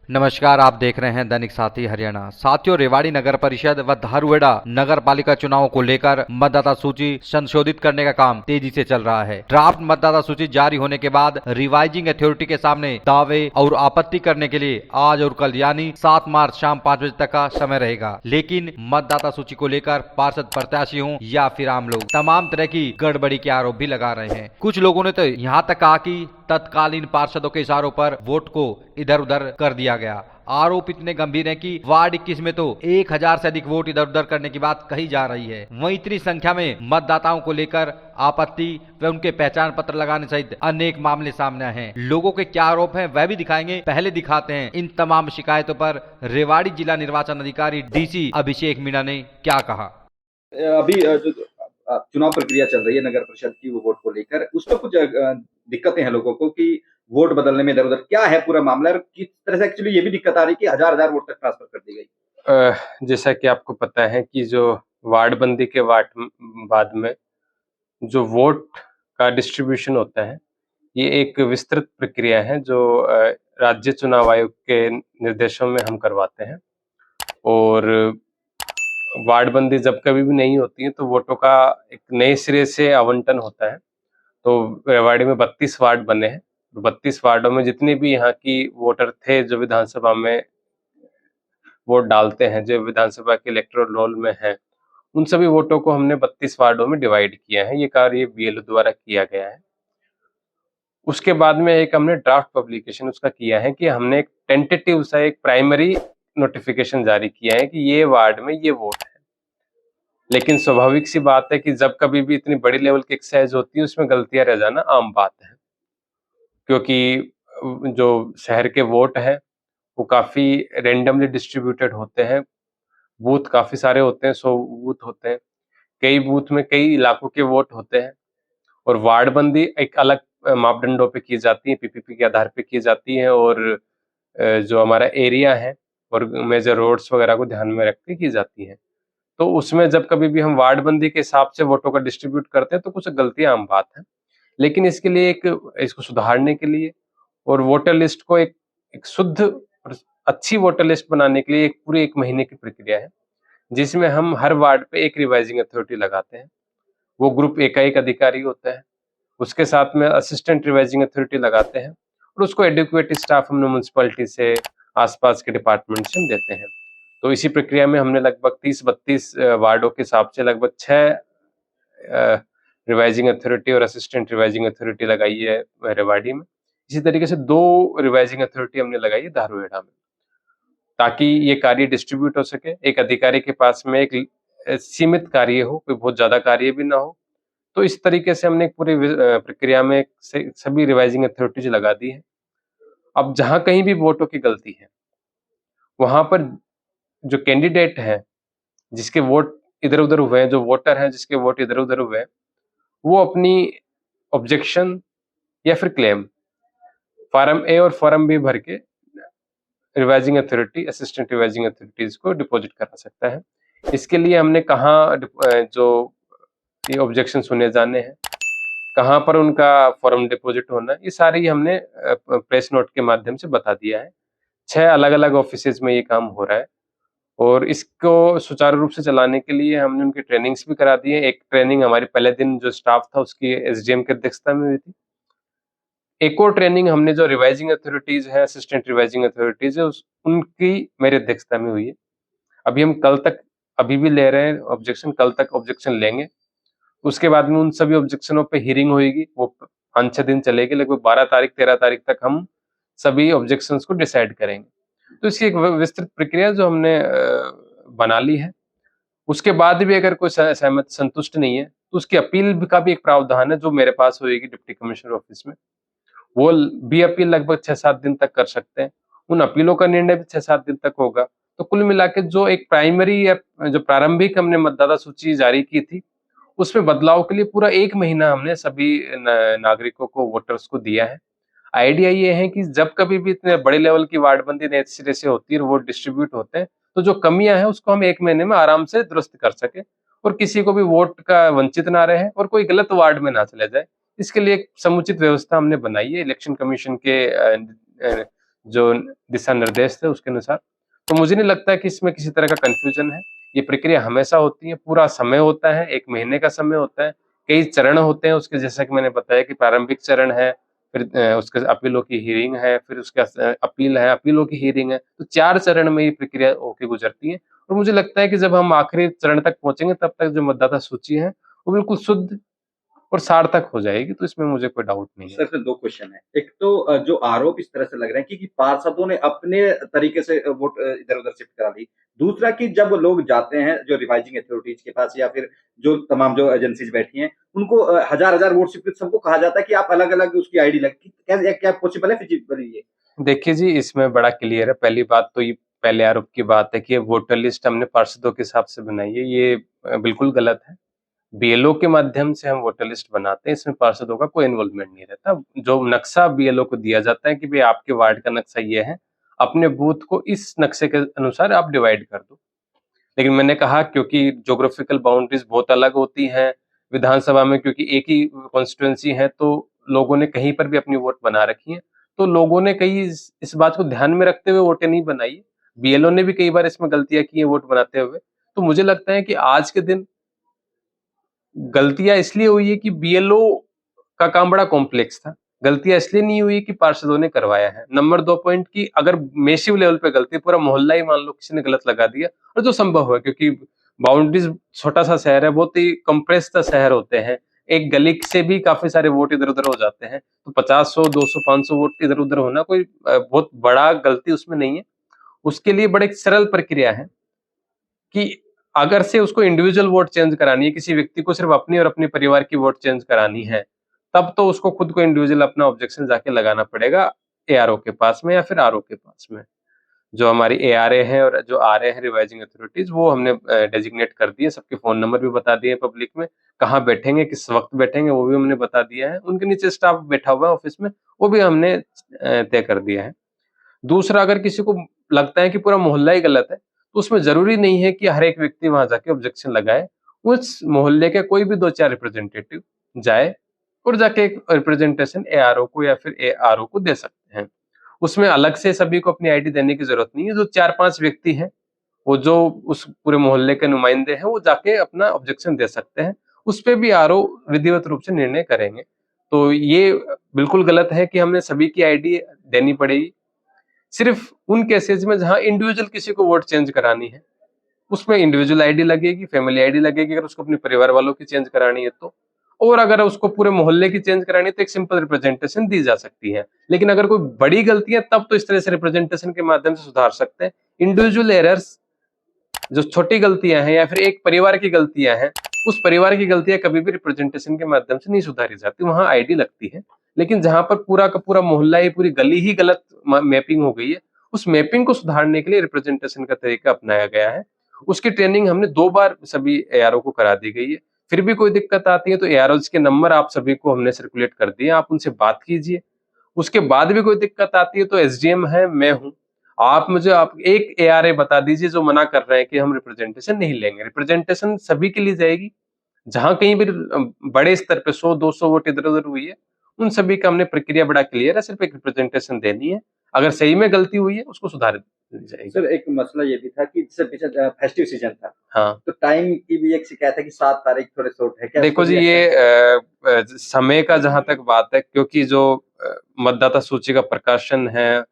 नमस्कार, आप देख रहे हैं दैनिक साथी हरियाणा। साथियों, रेवाड़ी नगर परिषद व धारूहेड़ा नगर पालिका चुनाव को लेकर मतदाता सूची संशोधित करने का काम तेजी से चल रहा है। ड्राफ्ट मतदाता सूची जारी होने के बाद रिवाइजिंग अथॉरिटी के सामने दावे और आपत्ति करने के लिए आज और कल यानी 7 मार्च शाम 5 बजे तक का समय रहेगा। लेकिन मतदाता सूची को लेकर पार्षद प्रत्याशी हों या फिर आम लोग, तमाम तरह की गड़बड़ी के आरोप भी लगा रहे हैं। कुछ लोगों ने तो यहाँ तक कहा कि तत्कालीन पार्षदों के इशारों पर वोट को इधर उधर कर दिया गया। आरोप इतने गंभीर हैं कि वार्ड 21 में तो 1000 से अधिक वोट इधर उधर करने की बात कही जा रही है। वहीं इतनी संख्या में मतदाताओं को लेकर आपत्ति व उनके पहचान पत्र लगाने सहित अनेक मामले सामने आए हैं। लोगों के क्या आरोप हैं वह भी दिखाएंगे। पहले दिखाते हैं इन तमाम शिकायतों पर रेवाड़ी जिला निर्वाचन अधिकारी डीसी अभिषेक मीणा ने क्या कहा। अभी जो चुनाव प्रक्रिया चल रही है नगर परिषद की, वो वोट को लेकर उसमें कुछ दिक्कतें हैं लोगों को कि वोट बदलने में इधर-उधर क्या है पूरा मामला और किस तरह से एक्चुअली ये भी दिक्कत आ रही है कि हजार-हजार वोट तक ट्रांसफर कर दी गई। जैसा कि आपको पता है कि जो वार्डबंदी के बाद में जो वोट का डिस्ट्रीब्यूशन होता है, ये एक विस्तृत प्रक्रिया है जो राज्य चुनाव आयोग के निर्देशों में हम करवाते हैं। और वार्डबंदी जब कभी भी नहीं होती है तो वोटों का एक नए सिरे से आवंटन होता है। तो रेवाड़ी में 32 वार्ड बने हैं। 32 वार्डों में जितने भी यहाँ की वोटर थे जो विधानसभा में वोट डालते हैं, जो विधानसभा के इलेक्टोरल रोल में हैं, उन सभी वोटों को हमने 32 वार्डों में डिवाइड किया है। ये कार्य बीएलओ द्वारा किया गया है। उसके बाद में एक हमने ड्राफ्ट पब्लिकेशन उसका किया है कि हमने एक टेंटेटिव सा एक प्राइमरी नोटिफिकेशन जारी किया है कि ये वार्ड में ये वोट है। लेकिन स्वाभाविक सी बात है कि जब कभी भी इतनी बड़ी लेवल की एक्सरसाइज होती है उसमें गलतियां रह जाना आम बात है, क्योंकि जो शहर के वोट है वो काफी रेंडमली डिस्ट्रीब्यूटेड होते हैं। बूथ काफी सारे होते हैं, 100 बूथ होते हैं। कई बूथ में कई इलाकों के वोट होते हैं और वार्डबंदी एक अलग मापदंडों पे की जाती है, पीपीपी के आधार पे की जाती है और जो हमारा एरिया है और मेजर रोड्स वगैरह को ध्यान में रख के की जाती है। तो उसमें जब कभी भी हम वार्डबंदी के हिसाब से वोटों का डिस्ट्रीब्यूट करते हैं तो कुछ गलतियां आम बात है। लेकिन इसके लिए इसको सुधारने के लिए और वोटर लिस्ट को एक शुद्ध और अच्छी वोटर लिस्ट बनाने के लिए एक पूरे 1 महीने की प्रक्रिया है, जिसमें हम हर वार्ड पे एक रिवाइजिंग अथॉरिटी लगाते हैं। वो ग्रुप एकाएक अधिकारी होता है, उसके साथ में असिस्टेंट रिवाइजिंग अथॉरिटी लगाते हैं और उसको एडिक्वेट स्टाफ हमने म्युनिसिपैलिटी से, आसपास के डिपार्टमेंट से हम देते हैं। तो इसी प्रक्रिया में हमने लगभग 30-32 वार्डों के हिसाब से लगभग 6 रिवाइजिंग अथॉरिटी और असिस्टेंट रिवाइजिंग अथॉरिटी लगाई है रेवाड़ी में। इसी तरीके से 2 रिवाइजिंग अथॉरिटी हमने लगाई है धारूहेड़ा में, ताकि ये कार्य डिस्ट्रीब्यूट हो सके। एक अधिकारी के पास में एक सीमित कार्य हो, कोई बहुत ज्यादा कार्य भी ना हो। तो इस तरीके से हमने एक पूरी प्रक्रिया में सभी रिवाइजिंग अथॉरिटीज लगा दी है। अब जहां कहीं भी वोटों की गलती है, वहां पर जो कैंडिडेट है जिसके वोट इधर उधर हुए हैं, जो वोटर हैं जिसके वोट इधर उधर हुए हैं, वो अपनी ऑब्जेक्शन या फिर क्लेम फॉर्म ए और फॉर्म बी भर के revising authority, assistant revising authorities को डिपॉजिट करा सकता है। इसके लिए हमने कहाँ जो ये ऑब्जेक्शन सुने जाने हैं, कहाँ पर उनका फॉर्म डिपॉजिट होना है, ये सारी हमने प्रेस नोट के माध्यम से बता दिया है। 6 अलग-अलग ऑफिसेज में ये काम हो रहा है और इसको सुचारू रूप से चलाने के लिए हमने उनकी ट्रेनिंग्स भी करा दी है। एक ट्रेनिंग हमारी पहले दिन जो स्टाफ था उसकी एसडीएम की अध्यक्षता में हुई थी। एक और ट्रेनिंग हमने जो रिवाइजिंग अथॉरिटीज है, असिस्टेंट रिवाइजिंग अथॉरिटीज है, उनकी मेरी अध्यक्षता में हुई है। अभी हम कल तक अभी भी ले रहे हैं ऑब्जेक्शन, कल तक ऑब्जेक्शन लेंगे। उसके बाद में उन सभी ऑब्जेक्शनों पे हियरिंग होगी, वो 5-6 दिन चलेगी। लगभग 12 तारीख 13 तारीख तक हम सभी ऑब्जेक्शंस को डिसाइड करेंगे। तो इसकी एक विस्तृत प्रक्रिया जो हमने बना ली है। उसके बाद भी अगर कोई सहमत संतुष्ट नहीं है तो उसकी अपील का भी एक प्रावधान है जो मेरे पास होगी डिप्टी कमिश्नर ऑफिस में। वो भी अपील लगभग 6-7 दिन तक कर सकते हैं। उन अपीलों का निर्णय भी 6-7 दिन तक होगा। तो कुल मिला के जो एक प्राइमरी या जो प्रारंभिक हमने मतदाता सूची जारी की थी, उसमें बदलाव के लिए पूरा 1 महीना हमने सभी नागरिकों को, वोटर्स को दिया है। आइडिया ये है कि जब कभी भी इतने बड़े लेवल की वार्डबंदी नए सिरे से होती है और वोट डिस्ट्रीब्यूट होते हैं, तो जो कमियां हैं उसको हम 1 महीने में आराम से दुरुस्त कर सके और किसी को भी वोट का वंचित ना रहे और कोई गलत वार्ड में ना चले जाए। इसके लिए एक समुचित व्यवस्था हमने बनाई है। इलेक्शन कमीशन के जो दिशा निर्देश थे उसके अनुसार। तो मुझे नहीं लगता है कि इसमें किसी तरह का कंफ्यूजन है। ये प्रक्रिया हमेशा होती है, पूरा समय होता है, 1 महीने का समय होता है, कई चरण होते हैं उसके, जैसा कि मैंने बताया कि प्रारंभिक चरण है, फिर उसके अपीलों की हियरिंग है, फिर उसके अपील है, अपीलों की हियरिंग है। तो 4 चरण में ये प्रक्रिया होके गुजरती है और मुझे लगता है कि जब हम आखिरी चरण तक पहुंचेंगे तब तक जो मतदाता सूची है वो बिल्कुल शुद्ध और सार्थक हो जाएगी, तो इसमें मुझे कोई डाउट नहीं है। सर फिर 2 क्वेश्चन है। एक तो जो आरोप इस तरह से लग रहे हैं कि पार्षदों ने अपने तरीके से वोट इधर-उधर शिफ्ट करा दी। दूसरा कि जब लोग जाते हैं जो रिवाइजिंग अथॉरिटीज़ के पास या फिर जो तमाम जो एजेंसीज़ बैठी हैं, उनको हज़ार-हज़ार वोट शिफ्ट सबको कहा जाता है कि आप अलग-अलग उसकी आईडी लग क्या क्या पॉसिबल है फिजिबली ये? देखिए जी, इसमें बड़ा क्लियर है। पहली बात तो ये पहले आरोप की बात है कि ये वोटर लिस्ट हमने पार्षदों के हिसाब से बनाई है, ये बिल्कुल गलत है। बीएलओ के माध्यम से हम वोटर लिस्ट बनाते हैं, इसमें पार्षदों का कोई इन्वॉल्वमेंट नहीं रहता। जो नक्शा बीएलओ को दिया जाता है कि भई आपके वार्ड का नक्शा ये है, अपने बूथ को इस नक्शे के अनुसार आप डिवाइड कर दो। लेकिन मैंने कहा क्योंकि ज्योग्राफिकल बाउंड्रीज़ बहुत अलग होती हैं, विधानसभा में क्योंकि एक ही कॉन्स्टिट्यूएंसी है, तो लोगों ने कहीं पर भी अपनी वोट बना रखी है। तो लोगों ने कई इस बात को ध्यान में रखते हुए वोटें नहीं बनाई। बीएलओ ने भी कई बार इसमें गलतियाँ की हैं वोट बनाते हुए। तो मुझे लगता है कि आज के दिन गलतियाँ इसलिए हुई है कि बीएलओ का काम बड़ा कॉम्प्लेक्स था। गलतियाँ इसलिए नहीं हुई कि पार्षदों ने करवाया है। नंबर 2 पॉइंट कि अगर मेसिव लेवल पे गलती, पूरा मोहल्ला ही मान लो किसी ने गलत लगा दिया, और जो संभव है क्योंकि बाउंड्रीज़, छोटा-सा शहर है, बहुत ही कंप्रेस्ड सा शहर होते हैं। एक गली से भी काफ़ी सारे वोट इधर-उधर हो जाते हैं। तो 50, 100, 200, 500 वोट इधर-उधर होना कोई बहुत बड़ा गलती उसमें नहीं है। उसके लिए बड़ी एक सरल प्रक्रिया है कि अगर से उसको इंडिविजुअल वोट चेंज करानी है, किसी व्यक्ति को सिर्फ अपनी और अपने परिवार की वोट चेंज करानी है, तब तो उसको खुद को इंडिविजुअल अपना ऑब्जेक्शन जाके लगाना पड़ेगा एआरओ के पास में या फिर आरओ के पास में। जो हमारी एआरए है और जो आरए है रिवाइजिंग अथॉरिटीज, वो हमने डेजिग्नेट कर दिए, सबके फोन नंबर भी बता दिए पब्लिक में, कहाँ बैठेंगे, किस वक्त बैठेंगे, वो भी हमने बता दिया है। उनके नीचे स्टाफ बैठा हुआ है ऑफिस में, वो भी हमने तय कर दिया है। दूसरा, अगर किसी को लगता है कि पूरा मोहल्ला ही गलत है, तो उसमें ज़रूरी नहीं है कि हर एक व्यक्ति वहाँ जाके ऑब्जेक्शन लगाए। उस मोहल्ले के कोई भी 2-4 रिप्रेजेंटेटिव जाए और जाके एक रिप्रेजेंटेशन एआरओ को या फिर एआरओ को दे सकते हैं। उसमें अलग से सभी को अपनी आईडी देने की ज़रूरत नहीं है। जो 4-5 व्यक्ति हैं, वो जो उस पूरे मोहल्ले के नुमाइंदे हैं, वो जाके अपना ऑब्जेक्शन दे सकते हैं। उसपे भी आरओ विधिवत रूप से निर्णय करेंगे। तो ये बिल्कुल गलत है कि हमने सभी की आईडी देनी पड़ेगी। सिर्फ उन केसेस में जहां इंडिविजुअल किसी को वोट चेंज करानी है, उसमें इंडिविजुअल आईडी लगेगी, फैमिली आईडी लगेगी, अगर उसको अपने परिवार वालों की चेंज करानी है तो। और अगर उसको पूरे मोहल्ले की चेंज करानी है तो एक सिंपल रिप्रेजेंटेशन दी जा सकती है। लेकिन अगर कोई बड़ी गलती है तब तो इस तरह से रिप्रेजेंटेशन के माध्यम से सुधार सकते हैं। इंडिविजुअल एरर्स, जो छोटी गलतियां हैं या फिर एक परिवार की गलतियां हैं, उस परिवार की गलतियां कभी भी रिप्रेजेंटेशन के माध्यम से नहीं सुधारी जाती, वहां आईडी लगती है। लेकिन जहां पर पूरा का पूरा मोहल्ला ही, पूरी गली ही गलत मैपिंग हो गई है, उस मैपिंग को सुधारने के लिए रिप्रेजेंटेशन का तरीका अपनाया गया है। उसकी ट्रेनिंग हमने 2 बार सभी एआरओ को करा दी गई है। फिर भी कोई दिक्कत आती है तो एआरओ के नंबर आप सभी को हमने सर्कुलेट कर दिए, आप उनसे बात कीजिए। उसके बाद भी कोई दिक्कत आती है तो एसडीएम है, मैं हूँ, आप एक एआरए बता दीजिए जो मना कर रहे हैं कि हम रिप्रेजेंटेशन नहीं लेंगे। रिप्रेजेंटेशन सभी के लिए जाएगी। जहां कहीं भी बड़े स्तर पे 100-200 वोट इधर-उधर हुई है, उन सभी का हमने प्रक्रिया बड़ा क्लियर है, सिर्फ एक रिप्रेजेंटेशन देनी है। अगर सही में गलती हुई है, उसको सुधार दी जाएगी। सर एक मसला ये भी था कि जैसे पीछे फेस्टिव सीजन था, हाँ। तो टाइम की भी एक शिकायत है कि 7 तारीख थोड़े शॉर्ट है। क्या देखो इसको जी, भी ये एक्सटेंड समय का जहां तक बात है, क्योंकि जो मतदाता सूची का प्रकाशन है,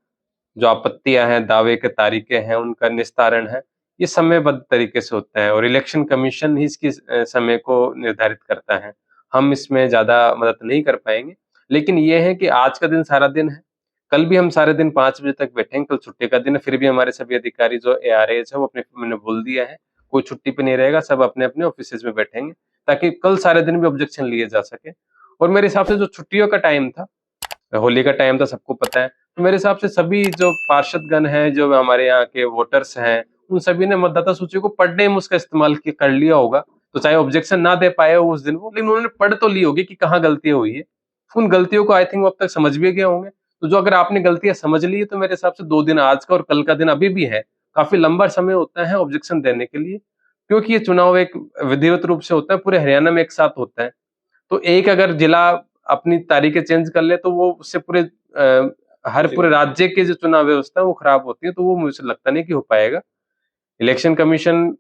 जो आपत्तियां हैं, दावे के तारीखें हैं, उनका निस्तारण है, ये समयबद्ध तरीके से होता है और इलेक्शन कमीशन ही इसकी समय को निर्धारित करता है। हम इसमें ज़्यादा मदद नहीं कर पाएँगे। लेकिन ये है कि आज का दिन सारा दिन है, कल भी हम सारे दिन 5 बजे तक बैठेंगे, कल छुट्टी का दिन है, फिर भी हमारे सभी अधिकारी जो एआरएज़ है, वो अपने, मैंने बोल दिया है, कोई छुट्टी पे नहीं रहेगा, सब अपने-अपने ऑफिसेज़ में बैठेंगे, ताकि कल सारे दिन भी ऑब्जेक्शन लिए जा सके। और मेरे हिसाब से जो छुट्टियों का टाइम था, होली का टाइम था, सबको पता है। तो मेरे हिसाब से सभी जो पार्षदगण हैं, जो हमारे यहाँ के वोटर्स हैं, उन सभी ने मतदाता सूची को पढ़ने में उसका इस्तेमाल कर लिया होगा। तो चाहे ऑब्जेक्शन ना दे पाए हो उस दिन वो, लेकिन उन्होंने पढ़ तो ली होगी कि कहाँ गलतियाँ हुई है। उन गलतियों को आई थिंक वो अब तक समझ भी गए होंगे। तो जो अगर आपने गलतियाँ समझ ली है, तो मेरे हिसाब से 2 दिन, आज का और कल का दिन अभी भी है। काफ़ी लंबा समय होता है ऑब्जेक्शन देने के लिए, क्योंकि ये चुनाव एक विधिवत रूप से होता है, पूरे हरियाणा में एक साथ होता है। तो एक अगर जिला अपनी तारीखें चेंज कर ले, तो वो उससे पूरे हर पूरे राज्य के जो चुनाव व्यवस्था है वो खराब होती है, तो वो मुझे लगता नहीं कि हो पाएगा। इलेक्शन कमीशन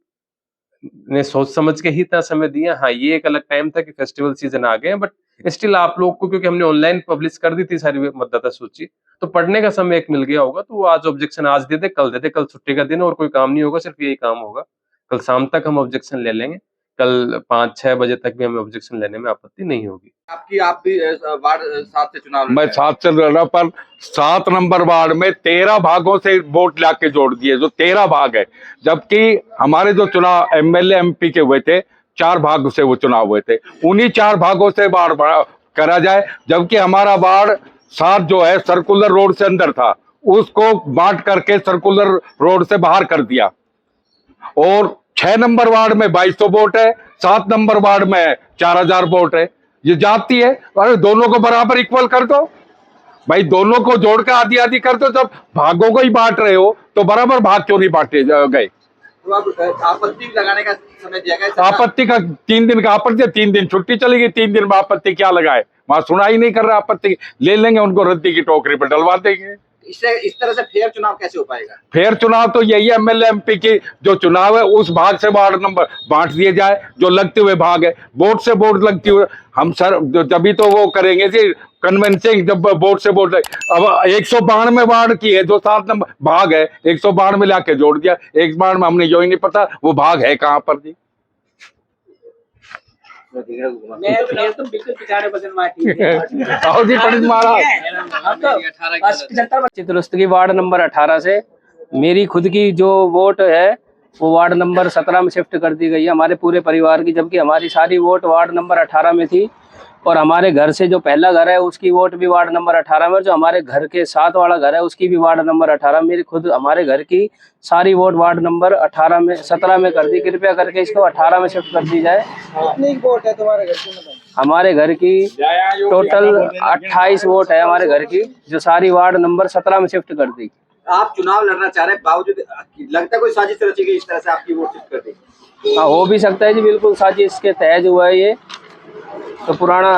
ने सोच समझ के ही इतना समय दिया। हाँ, ये एक अलग टाइम था कि फेस्टिवल सीजन आ गए, बट स्टिल आप लोग को, क्योंकि हमने ऑनलाइन पब्लिश कर दी थी सारी मतदाता सूची, तो पढ़ने का समय एक मिल गया होगा, तो वो आज ऑब्जेक्शन आज दे दे, कल छुट्टी का दिन और कोई काम नहीं होगा, सिर्फ यही काम होगा। कल शाम तक हम ऑब्जेक्शन ले लेंगे, कल 5-6 बजे तक भी हमें ऑब्जेक्शन लेने में आपत्ति नहीं होगी। आप भी वार्ड 7 से चुनाव लड़ मैं रहे हैं। 7 से लड़ रहा, पर 7 नंबर वार्ड में 13 भागों से वोट लाके जोड़ दिए, जो 13 भाग है, जबकि हमारे जो चुनाव एमएलए एमपी के हुए थे 4 भाग से वो चुनाव हुए थे, उन्हीं 4 भागों से वार्ड करा जाए। जबकि हमारा वार्ड 7 जो है सर्कुलर रोड से अंदर था, उसको बांट करके सर्कुलर रोड से बाहर कर दिया। और 6 नंबर वार्ड में 2200 वोट है, 7 नंबर वार्ड में 4000 वोट है। ये जाती है, अरे दोनों को बराबर इक्वल कर दो भाई, दोनों को जोड़ के आधी आधी कर दो। जब भागों को ही बांट रहे हो तो बराबर भाग क्यों नहीं बांटे गए? तो अब आपत्ति लगाने का समय दिया गया है। आपत्ति का 3 दिन का आपत्ति, 3 दिन छुट्टी चलेगी, 3 दिन में आपत्ति क्या लगाए? वहां सुनाई नहीं कर रहा, आपत्ति ले लेंगे, उनको रद्दी की टोकरी पर डलवा देंगे। इससे इस तरह से फेयर चुनाव कैसे हो पाएगा? फेयर चुनाव तो यही है, एमएलए एमपी की जो चुनाव है उस भाग से वार्ड नंबर बांट दिए जाए, जो लगते हुए भाग है, वोट से वोट लगती हुए हम सर तभी तो वो करेंगे जी कन्वेंसिंग, जब वोट से वोट। अब 192 वार्ड की है, जो 7 नंबर भाग है, 192 में लाके जोड़ दिया। एक बार में हमने जो ही नहीं पता वो भाग है कहाँ पर जी। मैं तो बिल्कुल 95 वजन माटी और जी पंडित महाराज चित्रस्तगी वार्ड नंबर 18 से मेरी खुद की जो वोट है वो वार्ड नंबर 17 में शिफ्ट कर दी गई है, हमारे पूरे परिवार की। जबकि हमारी सारी वोट वार्ड नंबर 18 में थी, और हमारे घर से जो पहला घर है उसकी वोट भी वार्ड नंबर 18 में, और जो हमारे घर के साथ वाला घर है उसकी भी वार्ड नंबर 18 में। मेरी खुद हमारे घर की सारी वोट वार्ड नंबर 18 में 17 में कर दी। कृपया करके इसको 18 में शिफ्ट कर दी जाए। कितनी वोट है तुम्हारे घर की? हमारे घर की टोटल 28 वोट है हमारे घर की, जो सारी वार्ड नंबर 17 में शिफ्ट कर दी। आप चुनाव लड़ना चाह रहे हैं, बावजूद लगता है कोई साजिश रची गई इस तरह से आपकी वोट शिफ्ट कर दी? हाँ, हो भी सकता है जी, बिल्कुल साजिश के तहत हुआ है ये, तो पुराना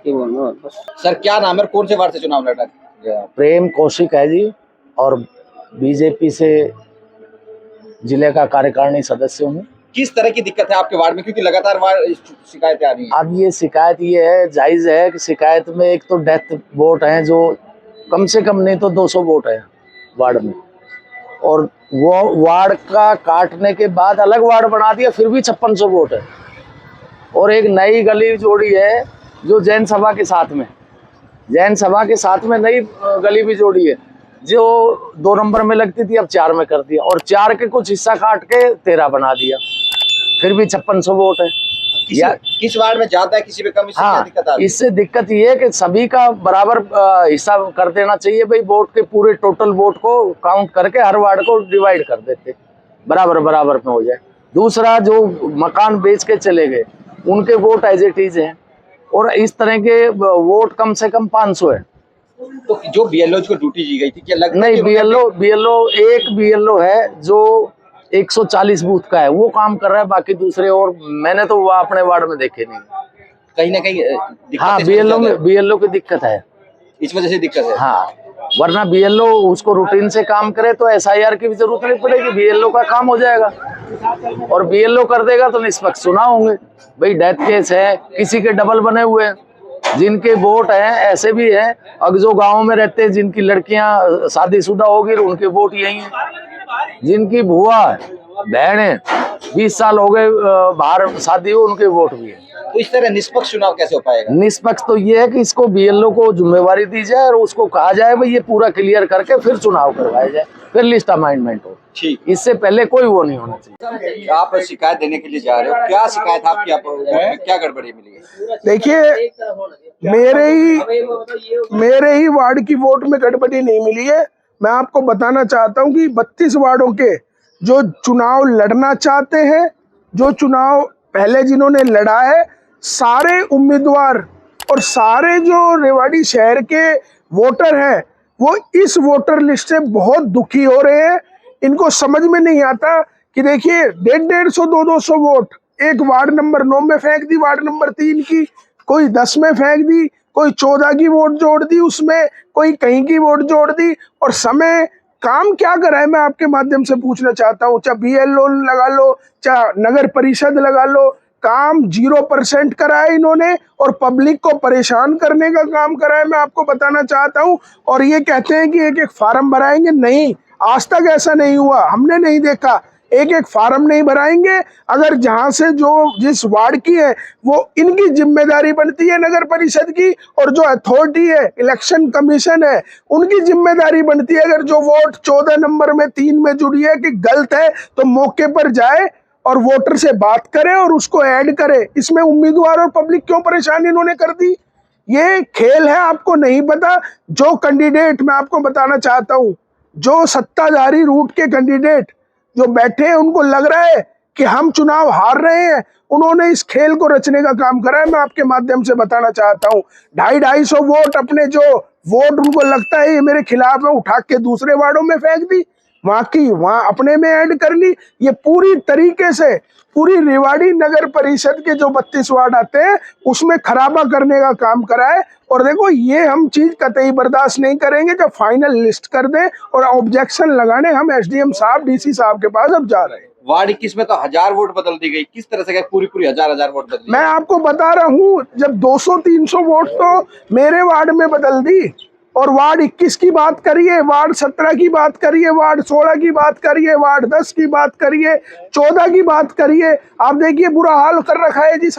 ये बोलना बस। सर क्या नाम है और कौन से वार्ड से चुनाव लड़ना है? प्रेम कौशिक है जी, और बीजेपी से जिले का कार्यकारिणी सदस्य हूँ। किस तरह की दिक्कत है आपके वार्ड में, क्योंकि लगातार वार्ड शिकायतें आ रही हैं? अब ये शिकायत ये है, जायज है कि शिकायत में एक तो डेथ वोट है, जो कम से कम नहीं तो 200 वोट है वार्ड में, और वो वार्ड का काटने के बाद अलग वार्ड बना दिया, फिर भी 5600 वोट है। और एक नई गली जोड़ी है जो जैन सभा के साथ में, जैन सभा के साथ में नई गली भी जोड़ी है, जो 2 नंबर में लगती थी अब 4 में कर दिया, और 4 के कुछ हिस्सा काट के 13 बना दिया, फिर भी 5600 वोट है। किस वार्ड में ज्यादा है, किसी में कम? इससे क्या दिक्कत आ रही है? इससे दिक्कत ये है कि सभी का बराबर हिस्सा कर देना चाहिए भाई, वोट के पूरे टोटल वोट को काउंट करके हर वार्ड को डिवाइड कर देते, बराबर बराबर में हो जाए। दूसरा, जो मकान बेच के चले गए उनके वोट एज इट इज है, और इस तरह के वोट कम से कम 500 है। तो जो बीएलओ को ड्यूटी दी गई थी, क्या लगता है नहीं, कि बीएलओ एक बीएलओ है जो 140 बूथ का है, वो काम कर रहा है, बाकी दूसरे और मैंने तो वो अपने वार्ड में देखे नहीं। कहीं ना कहीं दिक्कत हाँ, बीएलओ की दिक्कत है, इस वजह से दिक्कत है। हाँ, वरना बीएलओ उसको रूटीन से काम करे तो एसआईआर की भी जरूरत नहीं पड़ेगी, बीएलओ का काम हो जाएगा, और बीएलओ कर देगा तो निष्पक्ष चुनाव होंगे। भाई डेथ केस है, किसी के डबल बने हुए हैं, जिनके वोट हैं ऐसे भी हैं, अब जो गाँव में रहते हैं जिनकी लड़कियां शादीशुदा होगी उनके वोट यही हैं, जिनकी बुआ बहन है 20 साल हो गए बाहर शादी हो, उनके वोट भी है। तो इस तरह निष्पक्ष चुनाव कैसे हो पाएगा? निष्पक्ष तो ये है कि इसको बीएलओ को जिम्मेवारी दी जाए और उसको कहा जाए भाई ये पूरा क्लियर करके फिर चुनाव करवाया जाए, फिर लिस्ट अमाइंडमेंट हो। ठीक, इससे पहले कोई वो नहीं होना चाहिए। आप शिकायत देने के लिए जा रहे हो, क्या शिकायत आपकी, क्या गड़बड़ी मिली है? देखिए, मेरे ही वार्ड की वोट में गड़बड़ी नहीं मिली है। मैं आपको बताना चाहता हूं कि 32 वार्डों के जो चुनाव लड़ना चाहते हैं, जो चुनाव पहले जिन्होंने लड़ा है, सारे उम्मीदवार और सारे जो रेवाड़ी शहर के वोटर हैं वो इस वोटर लिस्ट से बहुत दुखी हो रहे हैं। इनको समझ में नहीं आता कि देखिए 150-150 200 वोट एक वार्ड नंबर 9 में फेंक दी, वार्ड नंबर 3 की, कोई 10 में फेंक दी, कोई 14 की वोट जोड़ दी उसमें, कोई कहीं की वोट जोड़ दी। और समय काम क्या करा है मैं आपके माध्यम से पूछना चाहता हूँ। चाहे BLO लगा लो, चाहे नगर परिषद लगा लो, काम 0% करा है इन्होंने और पब्लिक को परेशान करने का काम करा है, मैं आपको बताना चाहता हूँ। और ये कहते हैं कि एक एक फार्म भराएंगे, नहीं, आज तक ऐसा नहीं हुआ, हमने नहीं देखा। एक एक फार्म नहीं भराएंगे। अगर जहां से जो जिस वार्ड की है वो इनकी जिम्मेदारी बनती है नगर परिषद की, और जो अथॉरिटी है इलेक्शन कमीशन है उनकी जिम्मेदारी बनती है। अगर जो वोट 14 नंबर में 3 में जुड़ी है कि गलत है तो मौके पर जाए और वोटर से बात करे और उसको ऐड करे। इसमें उम्मीदवार और पब्लिक क्यों परेशान इन्होंने कर दी? ये खेल है, आपको नहीं पता। जो कैंडिडेट, मैं आपको बताना चाहता हूं, जो सत्ताधारी रूट के कैंडिडेट जो बैठे हैं उनको लग रहा है कि हम चुनाव हार रहे हैं, उन्होंने इस खेल को रचने का काम करा है। मैं आपके माध्यम से बताना चाहता हूँ, 250-250 वोट अपने जो वोट उनको लगता है ये मेरे खिलाफ है, उठा के दूसरे वार्डों में फेंक दी, वहां अपने में ऐड कर ली। ये पूरी तरीके से पूरी रेवाड़ी नगर परिषद के जो 32 वार्ड आते हैं उसमें खराबा करने का काम करा है। और देखो, ये हम चीज कतई बर्दाश्त नहीं करेंगे। जब फाइनल लिस्ट कर दें और ऑब्जेक्शन लगाने हम SDM साहब, DC साहब के पास अब जा रहे हैं। वार्ड 21 में तो 1000 वोट बदल दी गई, किस तरह से पूरी 1000 वोट बदली? मैं आपको बता रहा हूँ, जब 200-300 वोट तो मेरे वार्ड में बदल दी, और वार्ड 21 की बात करिए, वार्ड 17 की बात करिए, वार्ड 16 की बात करिए, वार्ड 10 की बात करिए, 14 की बात करिए, आप देखिए बुरा हाल कर रखा है जी।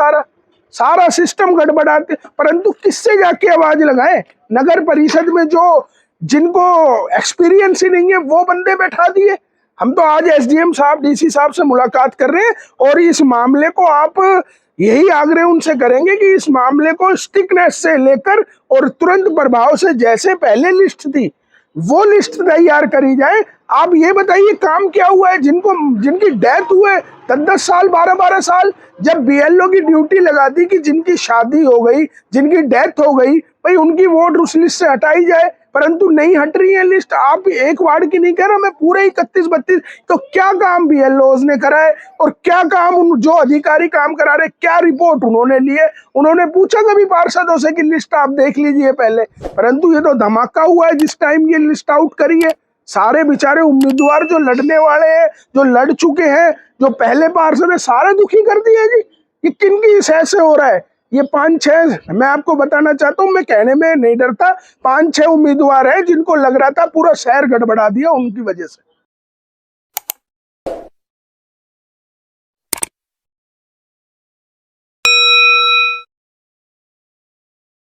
सारा सिस्टम गड़बड़ाते। परंतु किससे जाके आवाज लगाए? नगर परिषद में जो जिनको एक्सपीरियंस ही नहीं है वो बंदे बैठा दिए। हम तो आज SDM साहब, DC साहब से मुलाकात कर रहे हैं और इस मामले को आप यही आग्रह उनसे करेंगे कि इस मामले को स्टिकनेस से लेकर और तुरंत प्रभाव से, जैसे पहले लिस्ट थी वो लिस्ट तैयार करी जाए। आप ये बताइए काम क्या हुआ है जिनकी डेथ हुए 10-10 साल, 12-12 साल, जब BLO की ड्यूटी लगा दी कि जिनकी शादी हो गई, जिनकी डेथ हो गई, भाई उनकी वोट उस लिस्ट से हटाई जाए, परंतु नहीं हट रही है लिस्ट। आप एक वार्ड की नहीं कह रहा, मैं पूरे 31-32। तो क्या काम BLOs ने करा है और क्या काम जो अधिकारी काम करा रहे, क्या रिपोर्ट उन्होंने ली है? उन्होंने पूछा कभी पार्षदों से कि लिस्ट आप देख लीजिए पहले? परंतु ये तो धमाका हुआ है जिस टाइम ये लिस्ट आउट करी है। सारे बेचारे उम्मीदवार जो लड़ने वाले हैं, जो लड़ चुके हैं, जो पहले पार्षद है, सारे दुखी कर दिए जी। ये किन की सह से हो रहा है? ये 5-6, मैं आपको बताना चाहता हूँ, मैं कहने में नहीं डरता, 5-6 उम्मीदवार हैं जिनको लग रहा था पूरा शहर गड़बड़ा दिया उनकी वजह से।